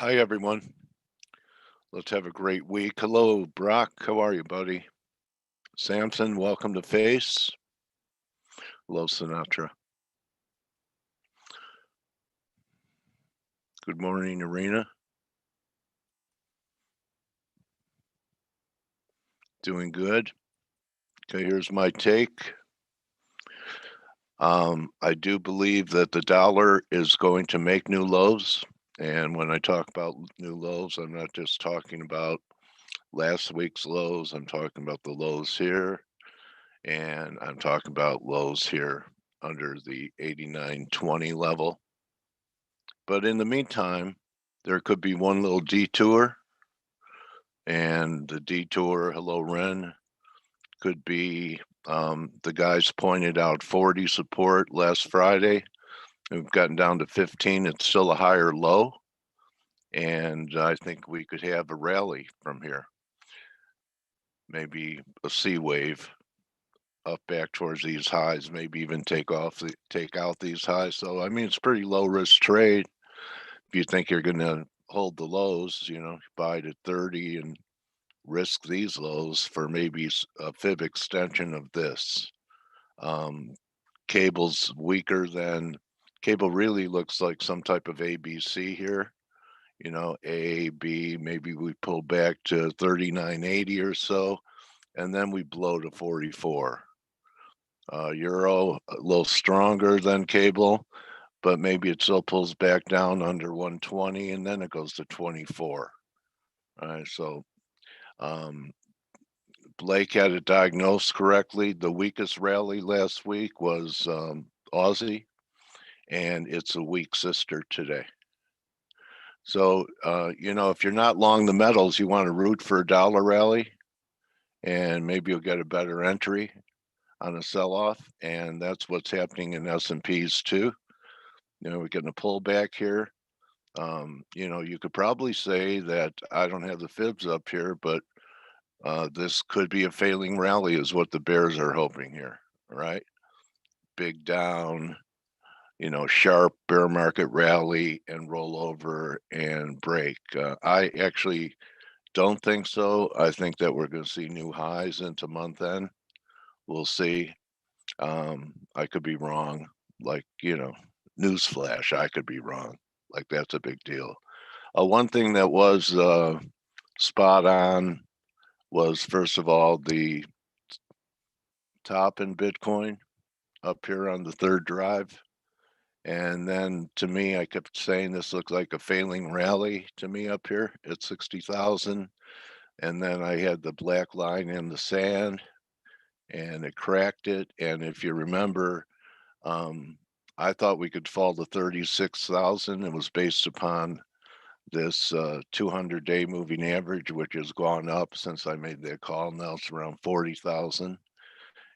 Hi, everyone. Let's have a great week. Hello, Brock. How are you, buddy? Samson, welcome to Face. Hello, Sinatra. Good morning, Arena. Doing good. Okay, here's my take. I do believe that the dollar is going to make new lows. And when I talk about new lows, I'm not just talking about last week's lows. I'm talking about the lows here. And I'm talking about lows here under the 89.20 level. But in the meantime, there could be one little detour, and the detour, hello, Ren, could be the guys pointed out 40 support last Friday. We've gotten down to 15. It's still a higher low, and I think we could have a rally from here. Maybe a C wave up back towards these highs, maybe even take out these highs. So I mean, it's pretty low risk trade. If you think you're going to hold the lows, buy it at 30 and risk these lows for maybe a fib extension of this. Um, cable's weaker than cable really looks like some type of ABC here. A, B, maybe we pull back to 39.80 or so, and then we blow to 44. Euro a little stronger than cable, but maybe it still pulls back down under 120 and then it goes to 24. All right, so Blake had it diagnosed correctly. The weakest rally last week was Aussie, and it's a weak sister today. So, if you're not long the metals, you want to root for a dollar rally, and maybe you'll get a better entry on a sell-off, and that's what's happening in S&Ps too. We're getting a pullback here. You could probably say that I don't have the fibs up here, but this could be a failing rally is what the bears are hoping here. All right. Big down, sharp bear market rally and roll over and break. I actually don't think so. I think that we're going to see new highs into month end. We'll see. I could be wrong. Like, newsflash, I could be wrong. Like, that's a big deal. One thing that was spot on was, first of all, the top in Bitcoin up here on the third drive. And then to me, I kept saying this looks like a failing rally to me up here at 60,000. And then I had the black line in the sand and it cracked it. And if you remember, I thought we could fall to 36,000. It was based upon this 200-day moving average, which has gone up since I made that call. Now it's around 40,000.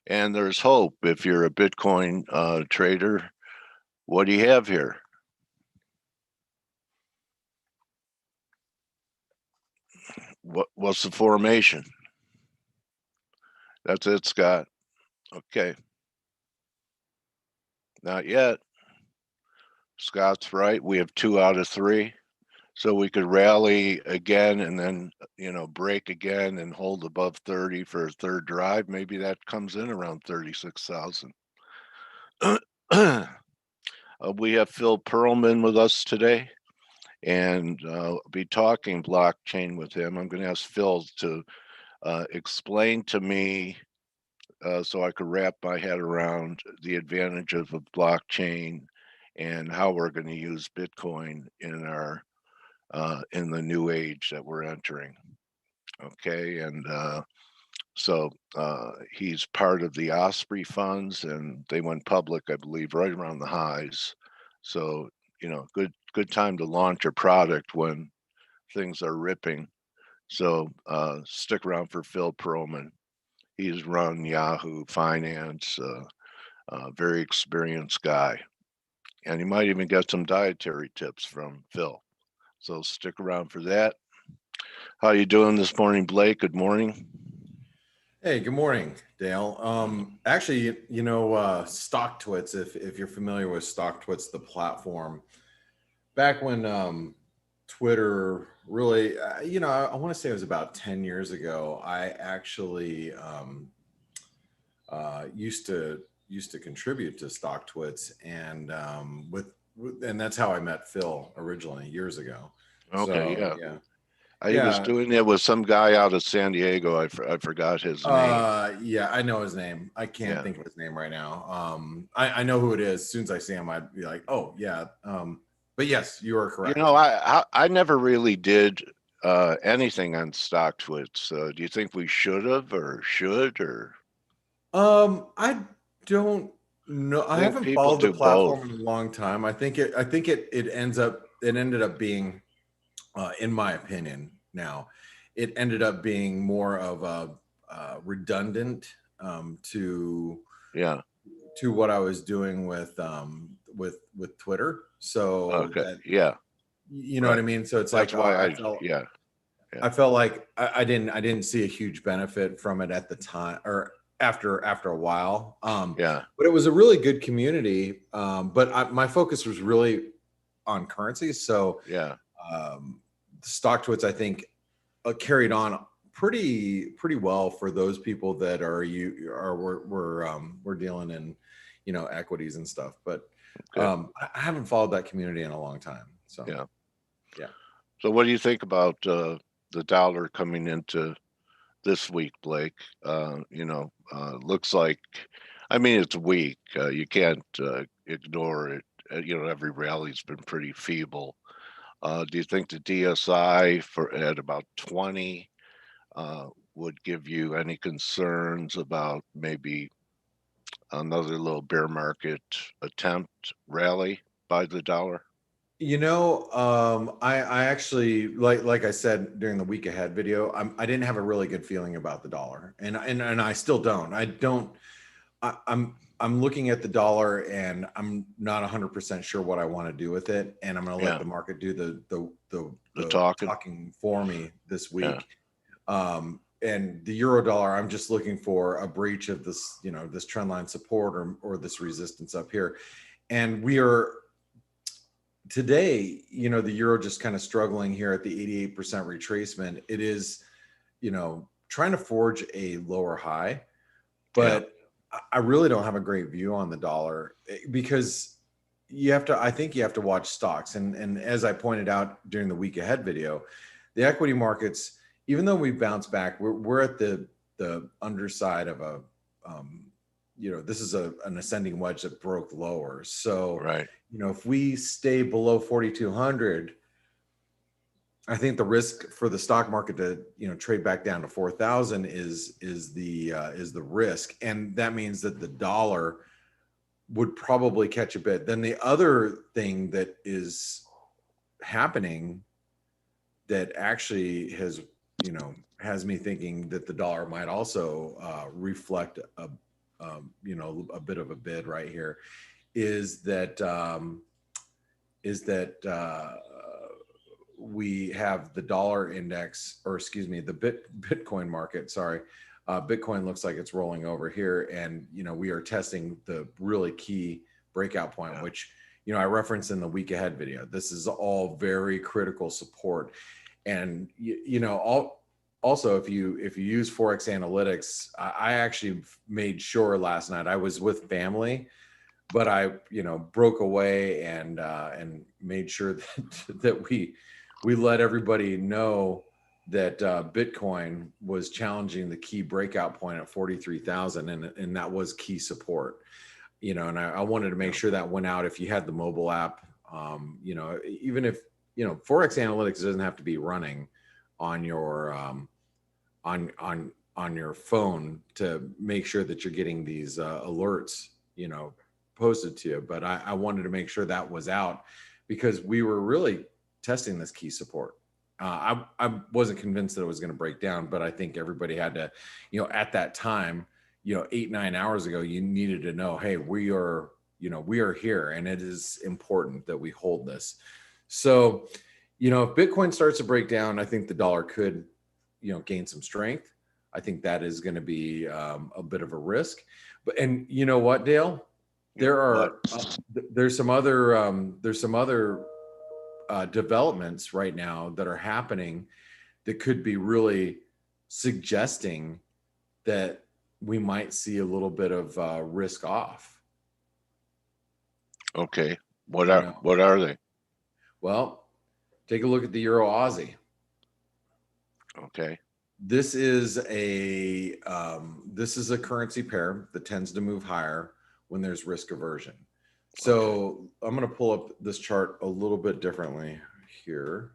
And there's hope if you're a Bitcoin trader. What do you have here? What's the formation? That's it, Scott. Okay. Not yet. Scott's right. We have 2 out of 3. So we could rally again and then, break again and hold above 30 for a third drive. Maybe that comes in around 36,000. We have Phil Pearlman with us today, and be talking blockchain with him. I'm going to ask Phil to explain to me so I could wrap my head around the advantages of blockchain and how we're going to use Bitcoin in the new age that we're entering. Okay, and so he's part of the Osprey funds, and they went public, I believe, right around the highs. So good time to launch a product when things are ripping. So stick around for Phil Pearlman. He's run Yahoo Finance, very experienced guy, and you might even get some dietary tips from Phil. So stick around for that. How you doing this morning, Blake? Good morning. Hey, good morning, Dale. Actually, StockTwits, if you're familiar with StockTwits, the platform, back when Twitter really, I want to say it was about 10 years ago. I actually used to contribute to StockTwits, and and that's how I met Phil originally years ago. Okay, So yeah. yeah, He was yeah, doing it with some guy out of San Diego. I forgot his name. yeah. I know his name. I can't Yeah. think of his name right now. I know who it is. As soon as I see him, I'd be like, oh yeah. But yes, you are You correct. know, I never really did anything on StockTwits. Do you think we should have or should or I don't know. I I think haven't people followed the do both. platform in a long time. I think it ended up being, in my opinion, now, it ended up being more of a redundant, to Yeah. what I was doing with Twitter. So Okay. that, Yeah. you know what I Right. mean. So it's That's like, why I I felt yeah. Yeah. I felt like I didn't see a huge benefit from it at the time, or after a while. Yeah. But it was a really good community. But my focus was really on currencies. So Yeah. um, StockTwits, I think, carried on pretty well for those people that we're dealing in, equities and stuff. But Good. I haven't followed that community in a long time. So Yeah. yeah. So what do you think about the dollar coming into this week, Blake? Looks like, I mean, it's weak. You can't ignore it. Every rally's been pretty feeble. Do you think the DSI for at about 20 would give you any concerns about maybe another little bear market attempt rally by the dollar? I actually, like I said during the week ahead video, I didn't have a really good feeling about the dollar, and I still don't. I don't. I'm looking at the dollar, and I'm not 100% sure what I want to do with it, and I'm going to let Yeah, the market do the the talking. talking for me this Yeah, week. And the euro dollar, I'm just looking for a breach of this, this trend line support, or this resistance up here, and we are today, the euro just kind of struggling here at the 88% retracement. It is, trying to forge a lower high, yeah, but I really don't have a great view on the dollar, because I think you have to watch stocks. And as I pointed out during the week ahead video, the equity markets, even though we've bounced back, we're at the underside of um, this is an ascending wedge that broke lower. So, right. if we stay below 4,200, I think the risk for the stock market to, trade back down to 4,000 is the risk, and that means that the dollar would probably catch a bit. Then the other thing that is happening that actually has me thinking that the dollar might also reflect a bit of a bid right here, is that is that we have the dollar index, or excuse me, the Bitcoin market. Sorry, Bitcoin looks like it's rolling over here, and we are testing the really key breakout point, Yeah, which I referenced in the week ahead video. This is all very critical support, and also, if you use Forex Analytics, I actually made sure last night, I was with family, but I broke away and made sure that we let everybody know that Bitcoin was challenging the key breakout point at 43,000, and that was key support. And I wanted to make yeah, sure that went out. If you had the mobile app, even if Forex Analytics doesn't have to be running on your on your phone to make sure that you're getting these alerts, posted to you. But I wanted to make sure that was out, because we were really testing this key support. I wasn't convinced that it was going to break down, but I think everybody had to, at that time, 8-9 hours ago, you needed to know, hey, we are here, and it is important that we hold this. So, if Bitcoin starts to break down, I think the dollar could, gain some strength. I think that is going to be a bit of a risk. But, and you know what, Dale? yeah. What? There's some other developments right now that are happening that could be really suggesting that we might see a little bit of risk off. Okay. You know, What are they? well, take a look at the Euro Aussie. Okay. This is a currency pair that tends to move higher when there's risk aversion. So I'm going to pull up this chart a little bit differently here.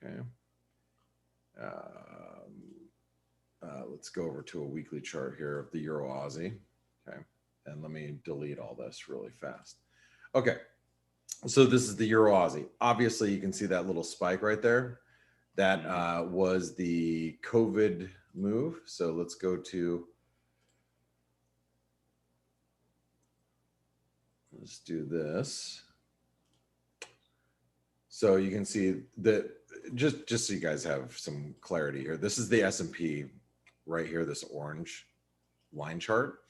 Okay. Let's go over to a weekly chart here of the Euro Aussie. Okay. And let me delete all this really fast. Okay. So this is the Euro Aussie. Obviously, you can see that little spike right there. That was the COVID move. So let's go to, let's do this. So you can see that just so you guys have some clarity here. This is the S&P right here, this orange line chart.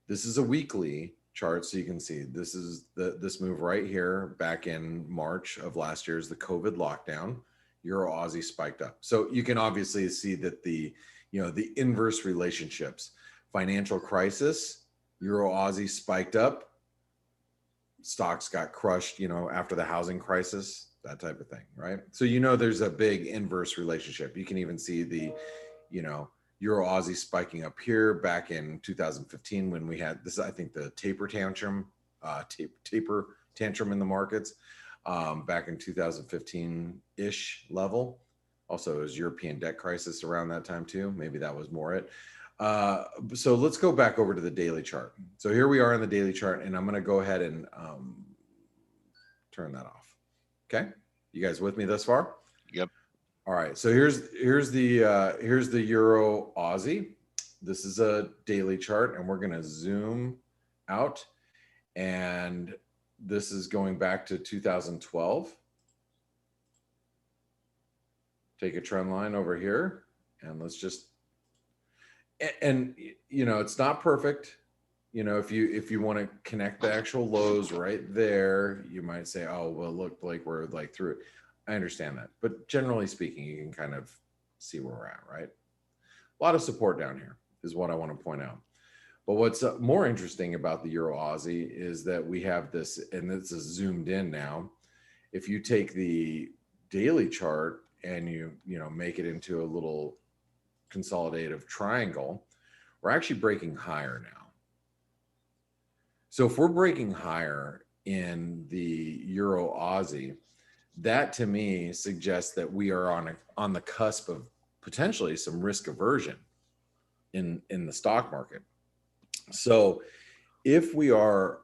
This is a weekly chart, so you can see this is this move right here back in March of last year is the COVID lockdown. Euro Aussie spiked up. So you can obviously see that the inverse relationships, financial crisis, Euro Aussie spiked up, stocks got crushed, after the housing crisis, that type of thing, right? So there's a big inverse relationship. You can even see the Euro Aussie spiking up here back in 2015 when we had this, I think the taper tantrum in the markets back in 2015-ish level. Also, it was European debt crisis around that time too. Maybe that was more it. So let's go back over to the daily chart. So here we are in the daily chart, and I'm going to go ahead and turn that off. Okay, you guys with me thus far? Yep. All right, so here's the Euro Aussie. This is a daily chart, and we're going to zoom out, and this is going back to 2012. Take a trend line over here, and let's just, and it's not perfect. If you want to connect the actual lows right there, you might say, oh, well, it looked like we're like through it. I understand that, but generally speaking, you can kind of see where we're at, right? A lot of support down here is what I want to point out. But what's more interesting about the Euro Aussie is that we have this, and this is zoomed in now. If you take the daily chart and you make it into a little consolidative triangle, we're actually breaking higher now. So if we're breaking higher in the Euro Aussie, that to me suggests that we are on the cusp of potentially some risk aversion in the stock market. So if we are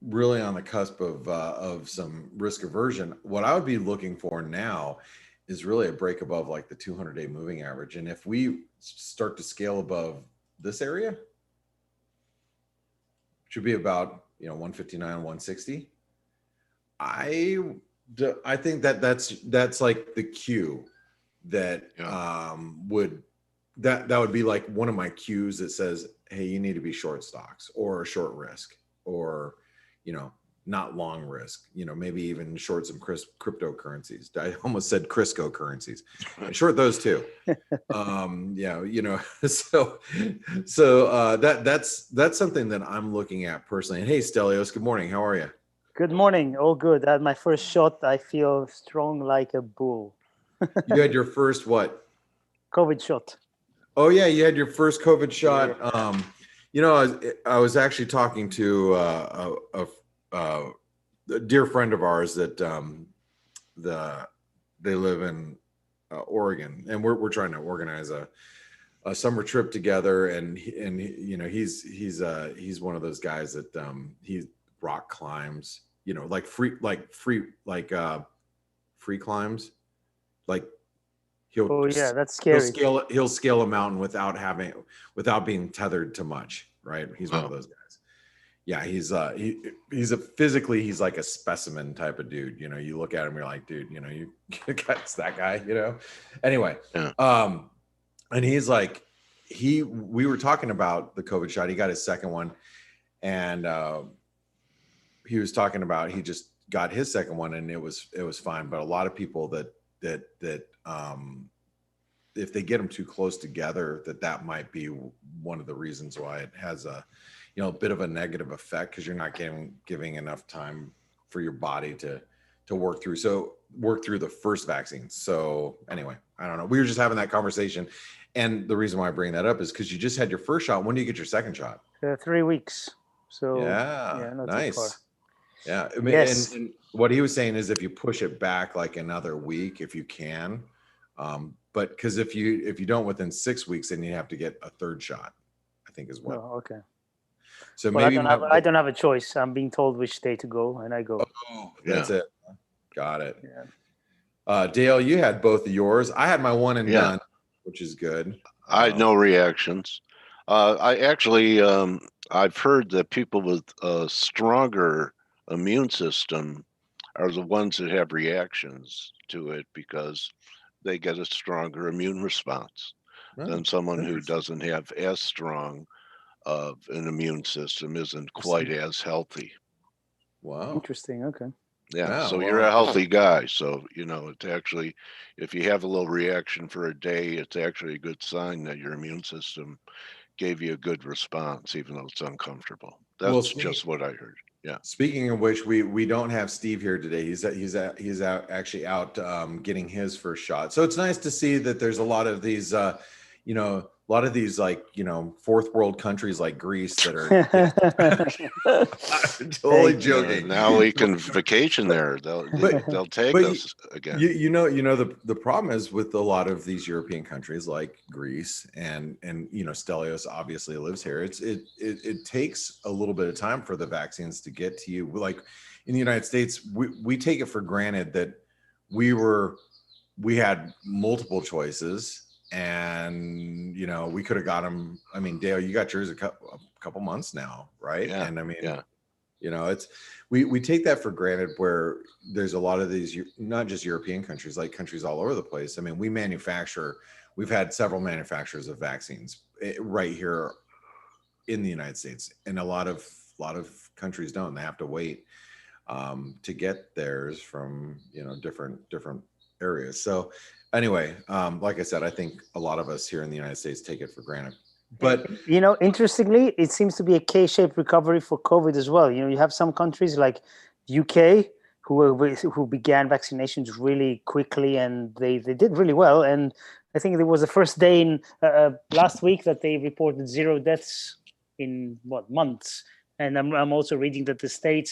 really on the cusp of some risk aversion, what I would be looking for now is really a break above like the 200-day moving average. And if we start to scale above this area, should be about 159, 160. I think that's like the cue that that would be like one of my cues that says, hey, you need to be short stocks or short risk, or not long risk, maybe even short some cryptocurrencies. I almost said Crisco currencies. Short those too. So that's something that I'm looking at personally. And hey, Stelios, good morning. How are you? Good morning. All good. At my first shot, I feel strong like a bull. You had your first what? COVID shot. Oh yeah, you had your first COVID shot. Yeah. I was actually talking to a dear friend of ours that they live in Oregon, and we're trying to organize a summer trip together. And he's one of those guys that he rock climbs, like free climbs, like that's scary. He'll scale a mountain without being tethered to much, right? He's one of those guys. Yeah, he's physically he's like a specimen type of dude. You look at him, you're like, dude, you it's that guy, Anyway, yeah. And he's like, we were talking about the COVID shot. He got his second one, and he was talking about he just got his second one and it was fine. But a lot of people that if they get them too close together, that might be one of the reasons why it has a, a bit of a negative effect, because you're not giving enough time for your body to work through the first vaccine. So anyway, I don't know. We were just having that conversation. And the reason why I bring that up is because you just had your first shot. When do you get your second shot? 3 weeks. So yeah, not too nice. far. Yeah. I mean, Yes. and what he was saying is if you push it back like another week, if you can, but because if you don't within 6 weeks, then you have to get a third shot, I think is what. Oh, okay. So Well, maybe I don't have a choice. I'm being told which day to go, and I go. Oh, that's it. Got it. Yeah. Dale, you had both of yours. I had my one and Yeah. done, which is good. I had no reactions. I actually, I've heard that people with a stronger immune system are the ones that have reactions to it because they get a stronger immune response than someone who doesn't have as strong of an immune system, isn't quite as healthy. Wow. Interesting. Okay. Yeah. So you're a healthy guy. So, it's actually, if you have a little reaction for a day, it's actually a good sign that your immune system gave you a good response, even though it's uncomfortable. That's just what I heard. Yeah. Speaking of which, we don't have Steve here today. He's out getting his first shot. So it's nice to see that there's a lot of these like, fourth world countries like Greece that are I'm totally joking. Now we can vacation there. They'll take us again. The problem is with a lot of these European countries like Greece and Stelios obviously lives here. It takes a little bit of time for the vaccines to get to you. Like in the United States, we take it for granted that we had multiple choices. And we could have got them. I mean, Dale, you got yours a couple months now, right? Yeah. And I mean, it's we take that for granted. Where there's a lot of these, not just European countries, like countries all over the place. I mean, we've had several manufacturers of vaccines right here in the United States, and a lot of countries don't. They have to wait to get theirs from different areas. So anyway, like I said, I think a lot of us here in the United States take it for granted. But interestingly, it seems to be a K-shaped recovery for COVID as well. You have some countries like UK who began vaccinations really quickly, and they did really well. And I think it was the first day in last week that they reported 0 deaths in months. And I'm also reading that the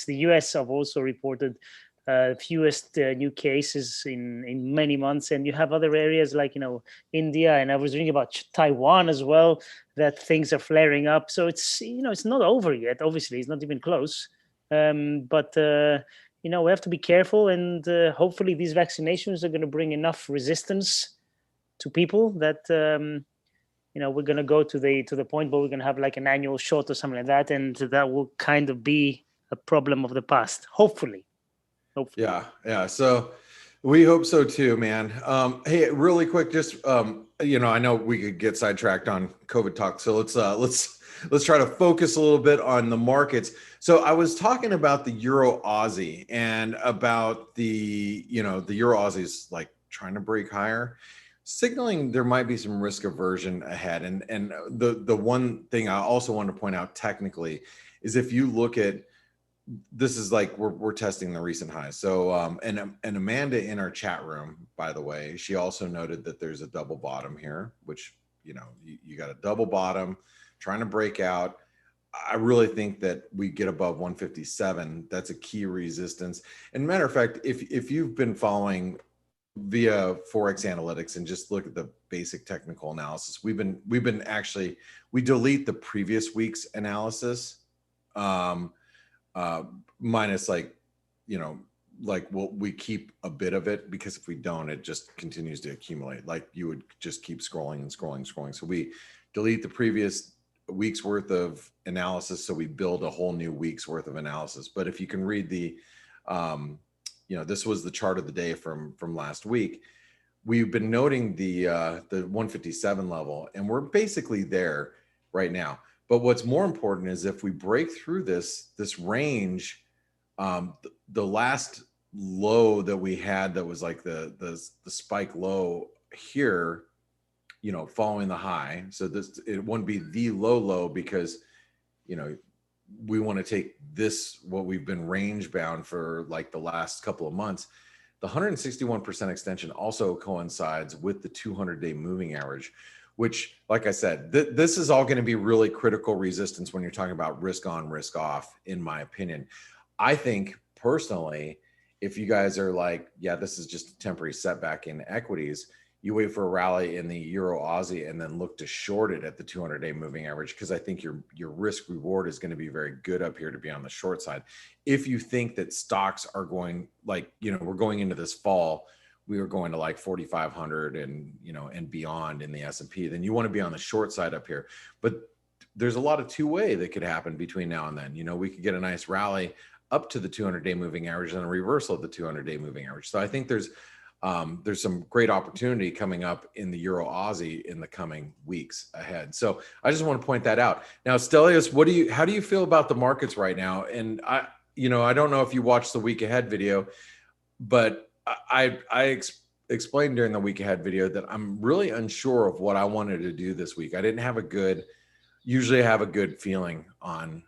US have also reported fewest new cases in many months, and you have other areas like India, and I was reading about Taiwan as well, that things are flaring up. So it's it's not over yet. Obviously, it's not even close. But we have to be careful, and hopefully these vaccinations are going to bring enough resistance to people that we're going to go to the point where we're going to have like an annual shot or something like that, and that will kind of be a problem of the past. Hopefully. Yeah. So we hope so too, man. Hey, really quick, just I know we could get sidetracked on COVID talk, so let's try to focus a little bit on the markets. So I was talking about the Euro Aussie and about the Euro Aussie is like trying to break higher, signaling there might be some risk aversion ahead. And the one thing I also want to point out technically is if you look at this is like we're testing the recent highs. So and Amanda in our chat room, by the way, she also noted that there's a double bottom here, which you got a double bottom trying to break out. I really think that we get above 157. That's a key resistance. And matter of fact, if you've been following via Forex Analytics and just look at the basic technical analysis, we delete the previous week's analysis. Minus we keep a bit of it, because if we don't, it just continues to accumulate. Like you would just keep scrolling and scrolling. So we delete the previous week's worth of analysis. So we build a whole new week's worth of analysis. But if you can read the, this was the chart of the day from last week. We've been noting the 157 level, and we're basically there right now. But what's more important is if we break through this range The last low that we had that was like the spike low here, you know, following the high. So this, it wouldn't be the low because, you know, we want to take this, what we've been range bound for like the last couple of months. The 161% extension also coincides with the 200-day moving average, which, like I said, this is all going to be really critical resistance when you're talking about risk on, risk off, in my opinion. I think personally, if you guys are like, yeah, this is just a temporary setback in equities, you wait for a rally in the Euro Aussie and then look to short it at the 200-day moving average, because I think your risk reward is going to be very good up here to be on the short side. If you think that stocks are going, like, you know, we're going into this fall, we were going to like 4,500 and, you know, and beyond in the S&P, then you want to be on the short side up here. But there's a lot of two-way that could happen between now and then. You know, we could get a nice rally up to the 200-day moving average and a reversal of the 200-day moving average. So I think there's some great opportunity coming up in the Euro Aussie in the coming weeks ahead. So I just want to point that out. Now, Stelios, how do you feel about the markets right now? And I don't know if you watched the week ahead video, but I explained during the week ahead video that I'm really unsure of what I wanted to do this week. I didn't have usually I have a good feeling on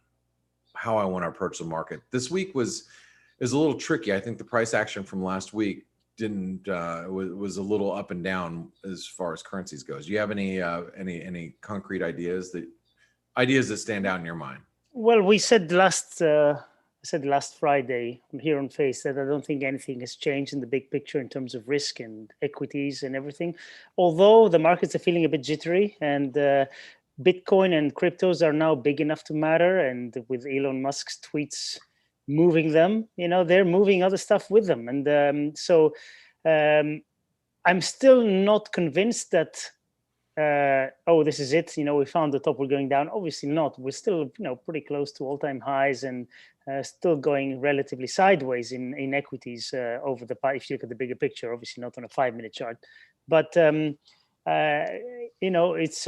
how I want to approach the market. This week is a little tricky. I think the price action from last week was a little up and down as far as currencies goes. Do you have any concrete ideas that stand out in your mind? Well, we said last Friday here on Face that I don't think anything has changed in the big picture in terms of risk and equities and everything. Although the markets are feeling a bit jittery, and Bitcoin and cryptos are now big enough to matter, and with Elon Musk's tweets moving them, you know, they're moving other stuff with them. And so I'm still not convinced that, this is it, you know, we found the top, we're going down. Obviously not. We're still, you know, pretty close to all-time highs, and still going relatively sideways in equities over the, if you look at the bigger picture, obviously not on a 5-minute chart. But, you know, it's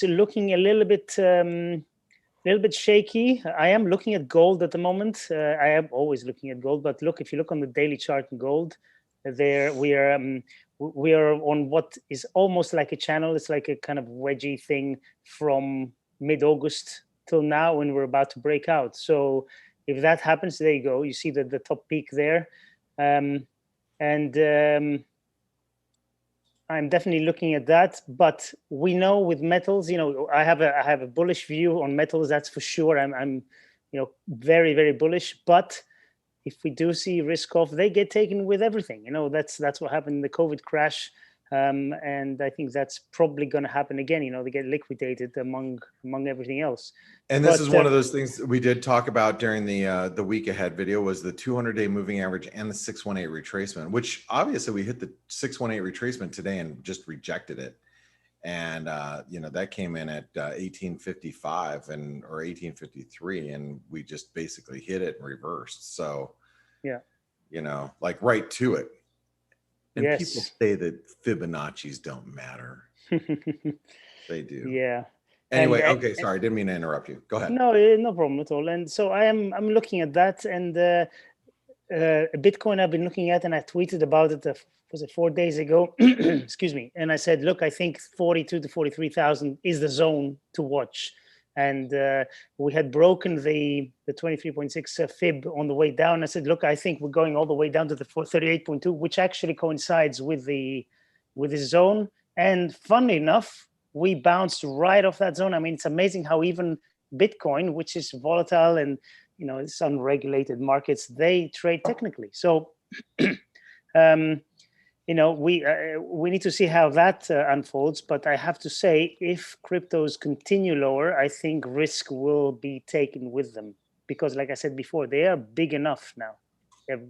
looking a little bit shaky. I am looking at gold at the moment. I am always looking at gold, but look, if you look on the daily chart in gold, there we are on what is almost like a channel. It's like a kind of wedgie thing from mid-August till now, when we're about to break out. So if that happens, there you go. You see the top peak there, and I'm definitely looking at that. But we know with metals, you know, I have a bullish view on metals. That's for sure. I'm you know, very, very bullish. But if we do see risk off, they get taken with everything. You know, that's what happened in the COVID crash, and I think that's probably going to happen again. You know, they get liquidated among everything else. And this is one of those things that we did talk about during the week ahead video, was the 200-day moving average and the 618 retracement, which obviously we hit the 618 retracement today and just rejected it. And you know, that came in at 1855 or 1853, and we just basically hit it and reversed. So yeah, you know, like right to it. And yes. People say that Fibonacci's don't matter. They do. Yeah. Anyway, okay, sorry, didn't mean to interrupt you. Go ahead. No, no problem at all. And so I'm looking at that, and Bitcoin I've been looking at, and I tweeted about it. Was it 4 days ago? Excuse me. And I said, look, I think 42 to 43,000 is the zone to watch. And we had broken the 23.6 fib on the way down. I said, look, I think we're going all the way down to the 38.2, which actually coincides with this zone. And funnily enough, we bounced right off that zone. I mean, it's amazing how even Bitcoin, which is volatile and, you know, it's unregulated markets, they trade technically. So, you know, we need to see how that unfolds. But I have to say, if cryptos continue lower, I think risk will be taken with them, because, like I said before, they are big enough now. They're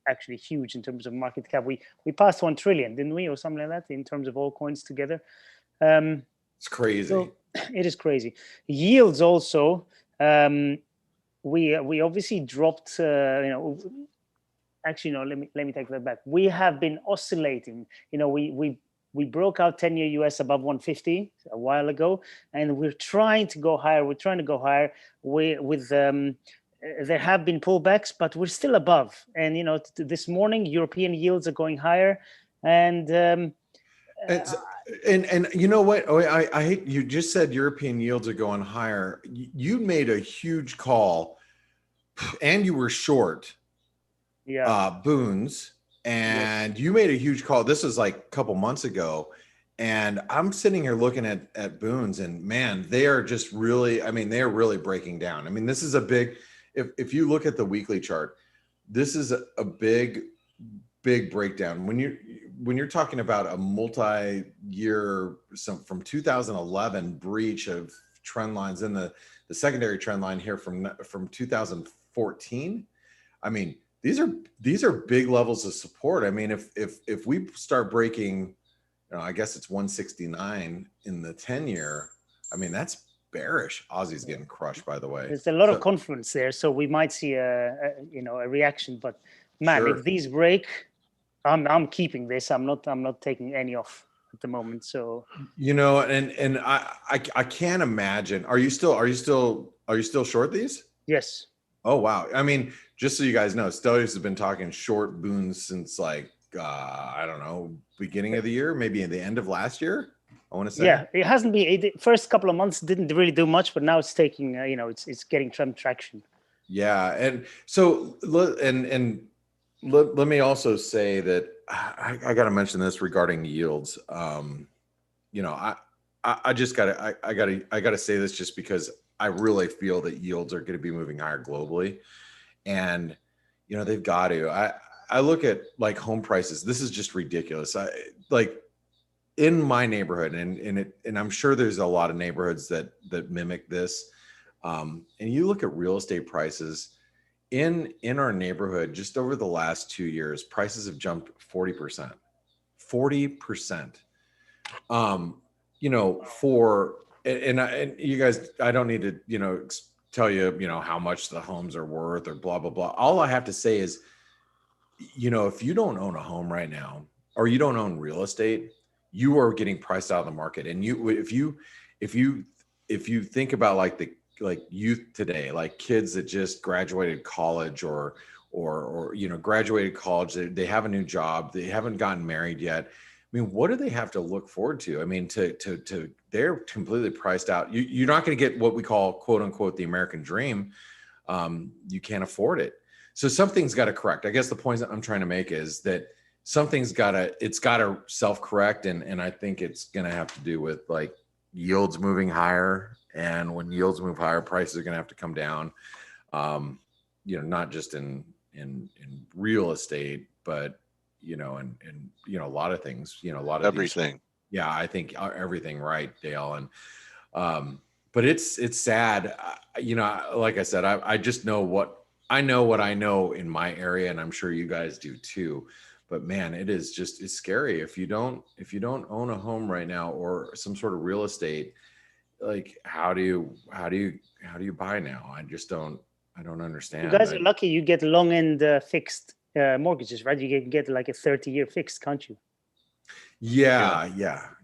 actually huge in terms of market cap. We passed 1 trillion, didn't we, or something like that, in terms of all coins together. It's crazy. So it is crazy. Yields also. We obviously dropped. You know. Actually, no. Let me take that back. We have been oscillating. You know, we broke out 10-year US above 150 a while ago, and we're trying to go higher. We're trying to go higher with there have been pullbacks, but we're still above. And this morning European yields are going higher, and And, and you know what? Oh, I hate you just said European yields are going higher. You made a huge call, and you were short Boons, and you made a huge call. This was like a couple months ago, and I'm sitting here looking at Boons, and man, they are just really, I mean, they are really breaking down. I mean, this is a big, if you look at the weekly chart, this is a big breakdown. When you're talking about a multi-year, from 2011 breach of trend lines, in the secondary trend line here from 2014, I mean, these are big levels of support. I mean, if we start breaking, I guess it's 169 in the 10-year. I mean, that's bearish. Aussie's getting crushed, by the way. There's a lot of confidence there, so we might see a reaction. But man, Sure. If these break, I'm keeping this. I'm not taking any off at the moment. So and I can't imagine. Are you still short these? Yes. Oh wow. I mean, just so you guys know, Stelios has been talking short Boons since like I don't know, beginning of the year, maybe in the end of last year. I want to say. Yeah, it hasn't been. The first couple of months didn't really do much, but now it's taking. It's getting traction. Yeah, and so let me also say that I got to mention this regarding yields. I just I gotta say this just because I really feel that yields are going to be moving higher globally, and they've got to. I look at like home prices. This is just ridiculous. Like in my neighborhood, and I'm sure there's a lot of neighborhoods that mimic this. And you look at real estate prices in our neighborhood, just over the last 2 years, prices have jumped 40%. 40%. And you guys, I don't need to, tell you, how much the homes are worth or blah, blah, blah. All I have to say is, if you don't own a home right now, or you don't own real estate, you are getting priced out of the market. And if you think about like youth today, like kids that just graduated college or graduated college, they have a new job, they haven't gotten married yet. I mean, what do they have to look forward to? I mean, they're completely priced out. You're not going to get what we call, quote unquote, the American dream. You can't afford it. So something's got to correct. I guess the point that I'm trying to make is that it's got to self-correct. And I think it's going to have to do with like yields moving higher. And when yields move higher, prices are going to have to come down. Not just in real estate, but and a lot of things, a lot of everything. Yeah, I think everything, right, Dale. And but it's sad. Like I said, I just know what I know in my area, and I'm sure you guys do too. But man, it's scary if you don't own a home right now or some sort of real estate. Like, how do you buy now? I don't understand. You guys are lucky. You get long end fixed mortgages, right? You can get like a 30-year fixed, can't you? Yeah.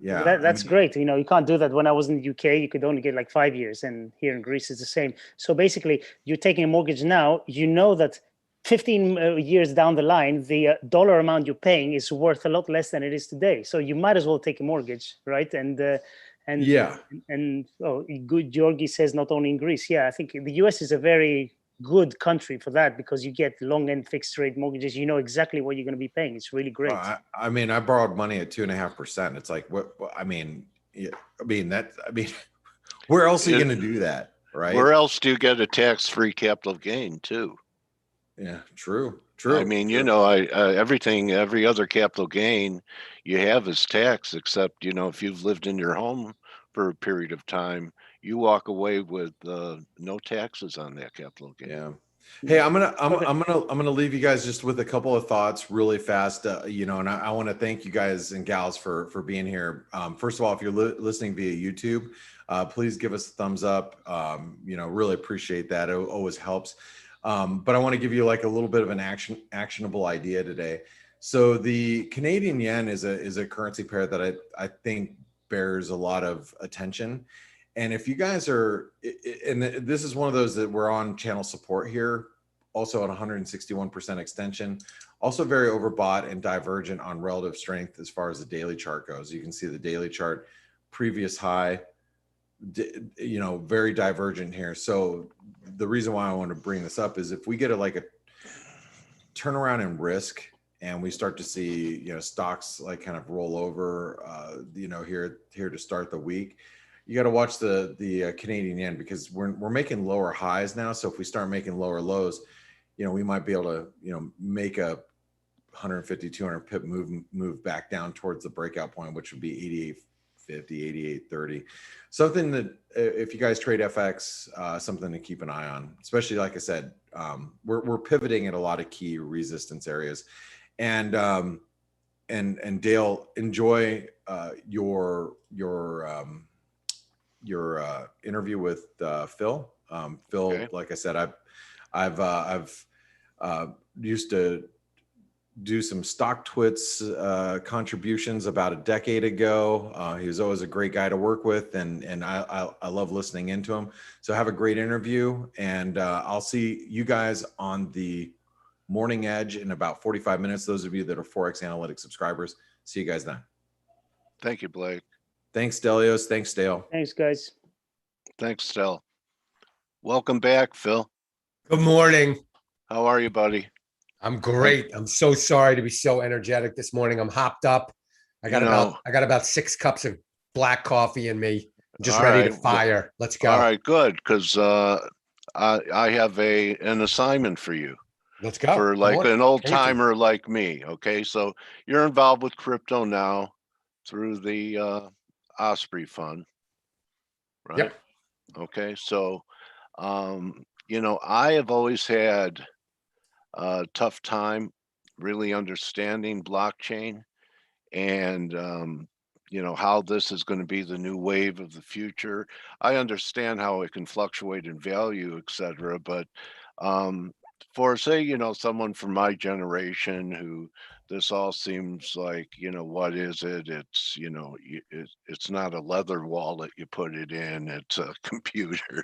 That's great. You can't do that. When I was in the UK, you could only get like 5 years, and here in Greece it's the same. So basically, you're taking a mortgage now. You know that 15 years down the line, the dollar amount you're paying is worth a lot less than it is today. So you might as well take a mortgage, right? And good. Georgi says not only in Greece. Yeah, I think the US is a very good country for that, because you get long end fixed rate mortgages. You know exactly what you're going to be paying. It's really great. I mean, I borrowed money at 2.5%. It's like, what? Where else are you going to do that, right? Where else do you get a tax-free capital gain too? Yeah, true. I mean, every other capital gain you have is tax, except, if you've lived in your home for a period of time, you walk away with no taxes on that capital gain. Yeah. Hey, I'm gonna leave you guys just with a couple of thoughts really fast. And I want to thank you guys and gals for being here. First of all, if you're listening via YouTube, please give us a thumbs up. Really appreciate that. It always helps. But I want to give you like a little bit of an actionable idea today. So the Canadian yen is a currency pair that I think bears a lot of attention. And if you guys are, and this is one of those that we're on channel support here, also at 161% extension, also very overbought and divergent on relative strength as far as the daily chart goes. You can see the daily chart, previous high, you know, very divergent here. So the reason why I want to bring this up is if we get a turnaround in risk and we start to see, you know, stocks like kind of roll over, you know, here to start the week, you got to watch the Canadian yen, because we're making lower highs now. So if we start making lower lows, you know, we might be able to, you know, make a 150, 200 pip move back down towards the breakout point, which would be 88.50, 88.30. Something that if you guys trade FX, something to keep an eye on, especially like I said, we're pivoting at a lot of key resistance areas. And Dale, enjoy your interview with Phil. Phil, Okay. like I said, I've used to do some stock twits contributions about a decade ago. He was always a great guy to work with, and I love listening into him. So have a great interview, and I'll see you guys on the Morning Edge in about 45 minutes. Those of you that are Forex Analytics subscribers, see you guys then. Thank you, Blake. Thanks, Delios. Thanks, Dale. Thanks, guys. Thanks, Stel. Welcome back, Phil. Good morning. How are you, buddy? I'm great. I'm so sorry to be so energetic this morning. I'm hopped up. I got about 6 cups of black coffee in me. I'm just ready to fire. Let's go. All right, good, because I have an assignment for you. Let's go. For like an old timer like me. Okay, so you're involved with crypto now through the Osprey Fund, right? Yep. Okay, so you know, I have always had a tough time really understanding blockchain and you know, how this is going to be the new wave of the future. I understand how it can fluctuate in value, etc., but for, say, you know, someone from my generation who this all seems like, you know, what is it? It's, you know, it's not a leather wallet you put it in, it's a computer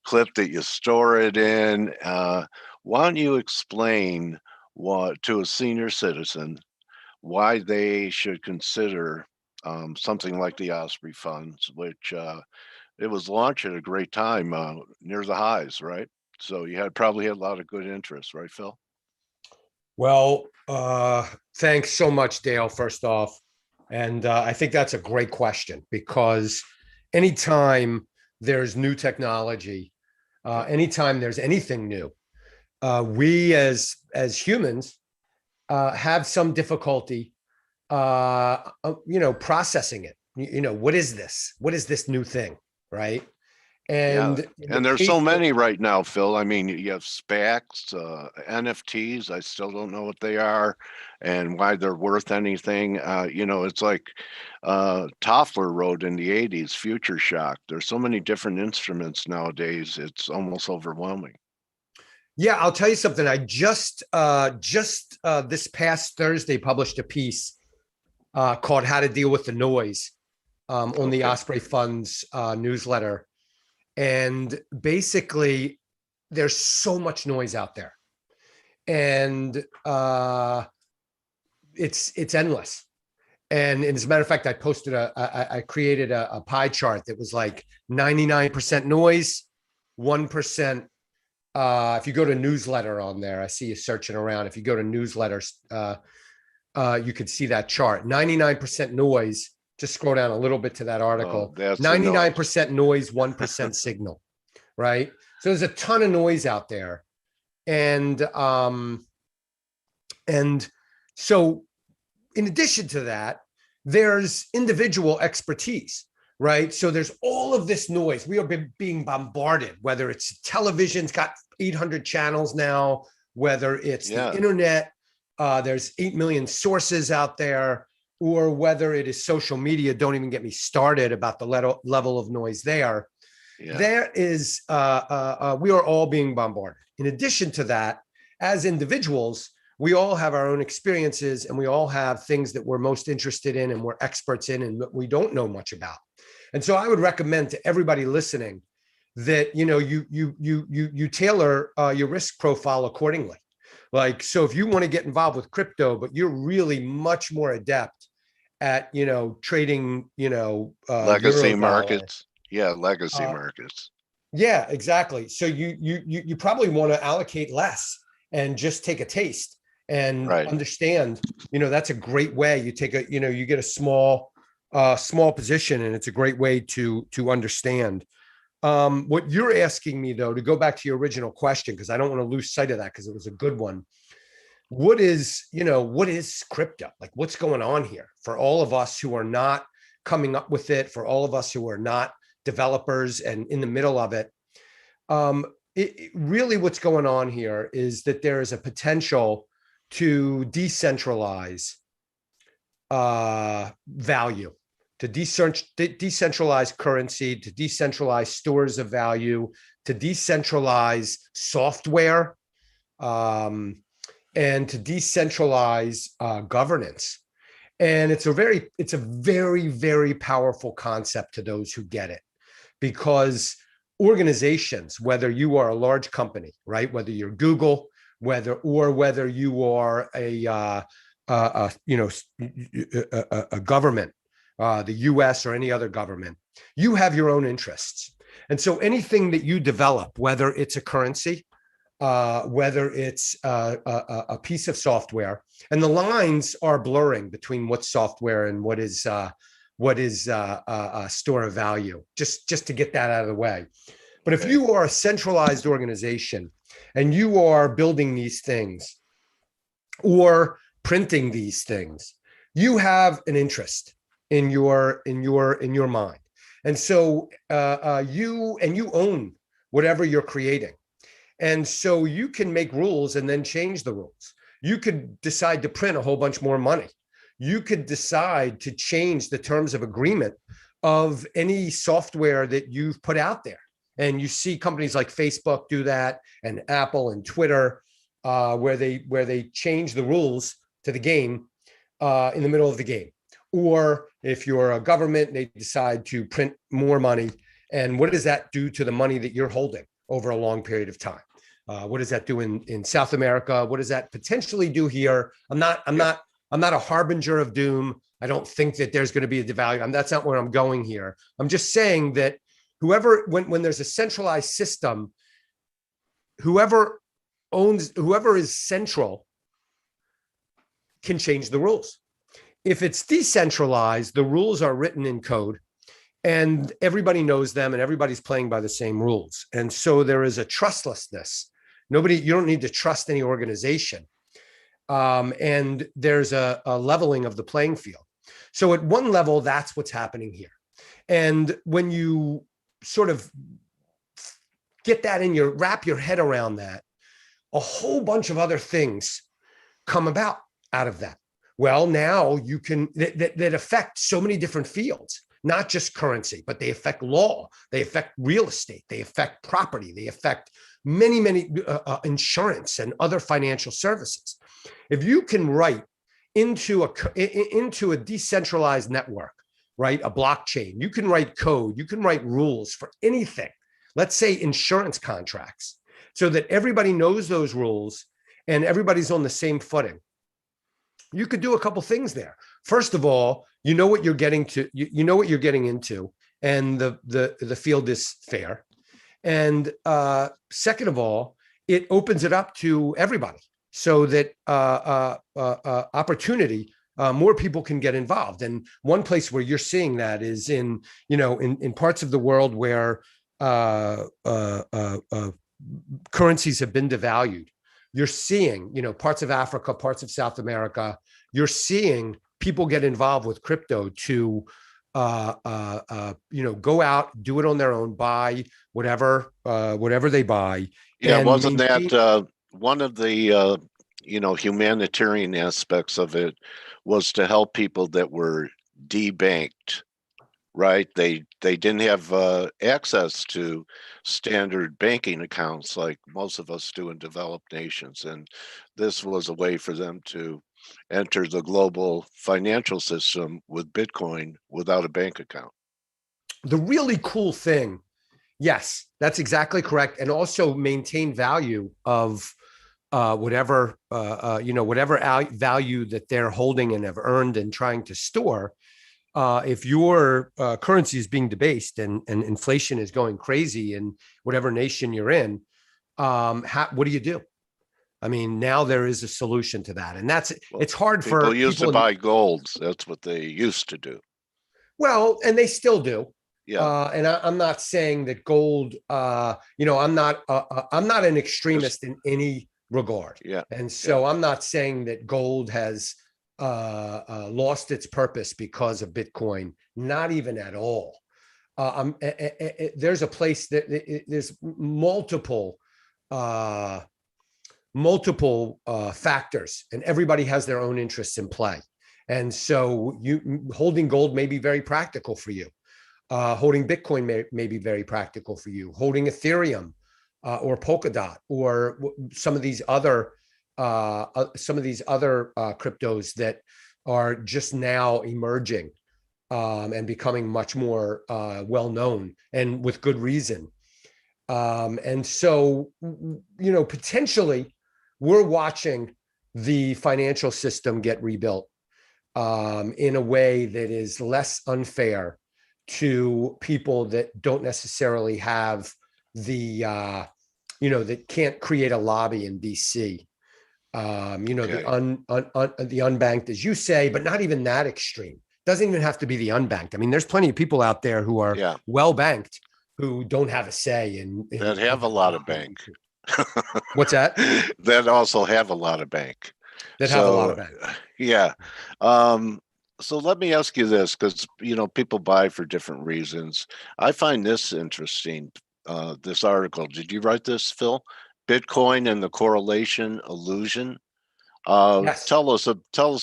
clip that you store it in. Why don't you explain what to a senior citizen why they should consider something like the Osprey funds, which it was launched at a great time near the highs, right? So you probably had a lot of good interest, right, Phil? Well, thanks so much, Dale, first off. And I think that's a great question, because anytime there's new technology, anytime there's anything new, we as humans have some difficulty, you know, processing it. You know, what is this? What is this new thing, right? And there's so many right now, Phil. I mean, you have SPACs, NFTs. I still don't know what they are and why they're worth anything. You know, it's like Toffler wrote in the 80s, Future Shock. There's so many different instruments nowadays. It's almost overwhelming. Yeah, I'll tell you something. I just this past Thursday published a piece called "How to Deal with the Noise" on the Osprey Funds newsletter. And basically, there's so much noise out there, and it's endless. And as a matter of fact, I posted I created a pie chart that was like 99% noise, 1%. If you go to newsletter on there, I see you searching around. If you go to newsletters, you could see that chart. 99% noise. Just scroll down a little bit to that article. 99% noise, 1% signal, right? So there's a ton of noise out there. And so in addition to that, there's individual expertise, right? So there's all of this noise. We are being bombarded, whether it's television's got 800 channels now, whether it's the internet, there's 8 million sources out there, or whether it is social media. Don't even get me started about the level of noise there. There is, we are all being bombarded. In addition to that, as individuals, we all have our own experiences, and we all have things that we're most interested in and we're experts in and we don't know much about. And so I would recommend to everybody listening that, you know, you tailor your risk profile accordingly. Like, so if you want to get involved with crypto, but you're really much more adept at, you know, trading, you know, Legacy Eurodollar. markets. Yeah, legacy Uh, markets. Yeah, exactly. So you probably want to allocate less and just take a taste and Right. understand, you know, that's a great way. You take a, you know, you get a small position, and it's a great way to understand. What you're asking me though, to go back to your original question, because I don't want to lose sight of that because it was a good one. What is, you know, what is crypto? Like, what's going on here for all of us who are not coming up with it, for all of us who are not developers and in the middle of it? Really what's going on here is that there is a potential to decentralize value, to decentralize currency, to decentralize stores of value, to decentralize software, and to decentralize governance. And it's a very, very powerful concept to those who get it, because organizations, whether you are a large company, right, whether you're Google, whether you are a government, the U.S. or any other government, you have your own interests. And so anything that you develop, whether it's a currency, whether it's a piece of software, and the lines are blurring between what's software and what is a store of value, just to get that out of the way. But if you are a centralized organization and you are building these things or printing these things, you have an interest in your mind. And so you own whatever you're creating. And so you can make rules and then change the rules. You could decide to print a whole bunch more money. You could decide to change the terms of agreement of any software that you've put out there. And you see companies like Facebook do that, and Apple and Twitter, where they change the rules to the game in the middle of the game. Or if you're a government, they decide to print more money. And what does that do to the money that you're holding over a long period of time? What does that do in South America? What does that potentially do here? I'm not a harbinger of doom. I don't think that there's going to be a devalue. That's not where I'm going here. I'm just saying that when there's a centralized system, whoever is central can change the rules. If it's decentralized, the rules are written in code and everybody knows them and everybody's playing by the same rules. And so there is a trustlessness. You don't need to trust any organization. And there's a leveling of the playing field. So at one level, that's what's happening here. And when you sort of get that wrap your head around that, a whole bunch of other things come about out of that. Well, now you can, that affect so many different fields, not just currency, but they affect law, they affect real estate, they affect property, they affect many insurance and other financial services. If you can write into a decentralized network, right, a blockchain, you can write code, you can write rules for anything. Let's say insurance contracts, so that everybody knows those rules and everybody's on the same footing. You could do a couple things there. First of all, you know what you're getting to, you know what you're getting into, and the field is fair. And second of all, it opens it up to everybody, so that opportunity, more people can get involved. And one place where you're seeing that is in parts of the world where currencies have been devalued. You're seeing, parts of Africa, parts of South America, you're seeing people get involved with crypto to, go out, do it on their own, buy whatever they buy. Yeah, wasn't that one of the, humanitarian aspects of it was to help people that were debanked, right? They didn't have access to standard banking accounts like most of us do in developed nations. And this was a way for them to enter the global financial system with Bitcoin without a bank account. the really cool thing, yes, that's exactly correct, and also maintain value of whatever whatever value that they're holding and have earned and trying to store. If your currency is being debased and inflation is going crazy in whatever nation you're in, what do you do? I mean, now there is a solution to that, and it's hard for People used to people. buy golds. That's what they used to do. Well, and they still do. Yeah. And I'm not saying that gold. I'm not an extremist in any regard. Yeah. And so I'm not saying that gold has lost its purpose because of Bitcoin. Not even at all. There's a place that there's multiple factors, and everybody has their own interests in play. And so holding gold may be very practical for you. Holding Bitcoin may be very practical for you. Holding Ethereum or Polkadot or some of these other cryptos that are just now emerging and becoming much more well known, and with good reason. And so, potentially, we're watching the financial system get rebuilt in a way that is less unfair to people that don't necessarily have that can't create a lobby in DC. The unbanked, as you say, but not even that extreme. Doesn't even have to be the unbanked. I mean, there's plenty of people out there who are well banked who don't have a say in that have a lot of bank. What's that? That also have a lot of bank. That have a lot of bank. Yeah. So let me ask you this, because people buy for different reasons. I find this interesting. This article. Did you write this, Phil? Bitcoin and the correlation illusion. Yes. Tell us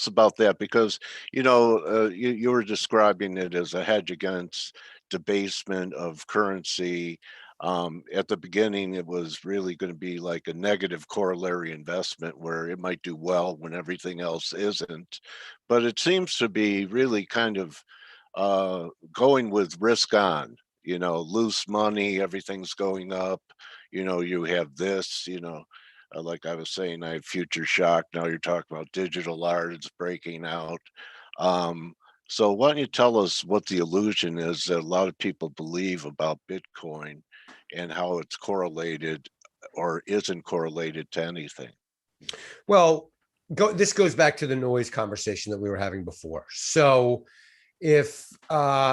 about that, because you were describing it as a hedge against debasement of currency. At the beginning, it was really going to be like a negative corollary investment where it might do well when everything else isn't. But it seems to be really kind of going with risk on, loose money, everything's going up. You have this, like I was saying, I had Future Shock. Now you're talking about digital art, it's breaking out. So why don't you tell us what the illusion is that a lot of people believe about Bitcoin and how it's correlated or isn't correlated to anything? Well, this goes back to the noise conversation that we were having before. So if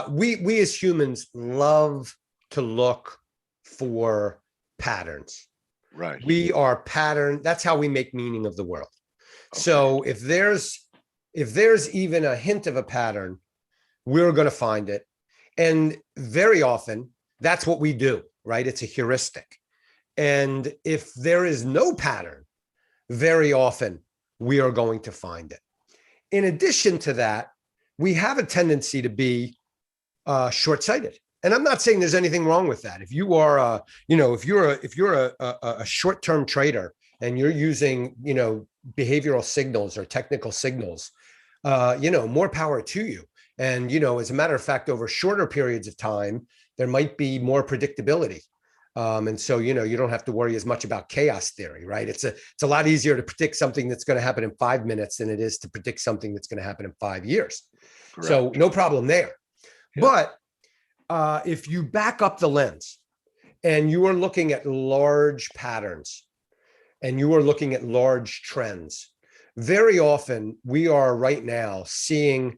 we as humans love to look for patterns. Right. We are pattern. That's how we make meaning of the world. Okay. So if there's even a hint of a pattern, we're going to find it. And very often that's what we do, right? It's a heuristic. And if there is no pattern, very often we are going to find it. In addition to that, we have a tendency to be short-sighted. And I'm not saying there's anything wrong with that. If you are, if you're a short-term trader and you're using, behavioral signals or technical signals, more power to you. And, as a matter of fact, over shorter periods of time, there might be more predictability. And so, you don't have to worry as much about chaos theory, right? It's a lot easier to predict something that's going to happen in 5 minutes than it is to predict something that's going to happen in 5 years. Correct. So no problem there. Yeah. But if you back up the lens and you are looking at large patterns and you are looking at large trends, very often we are right now seeing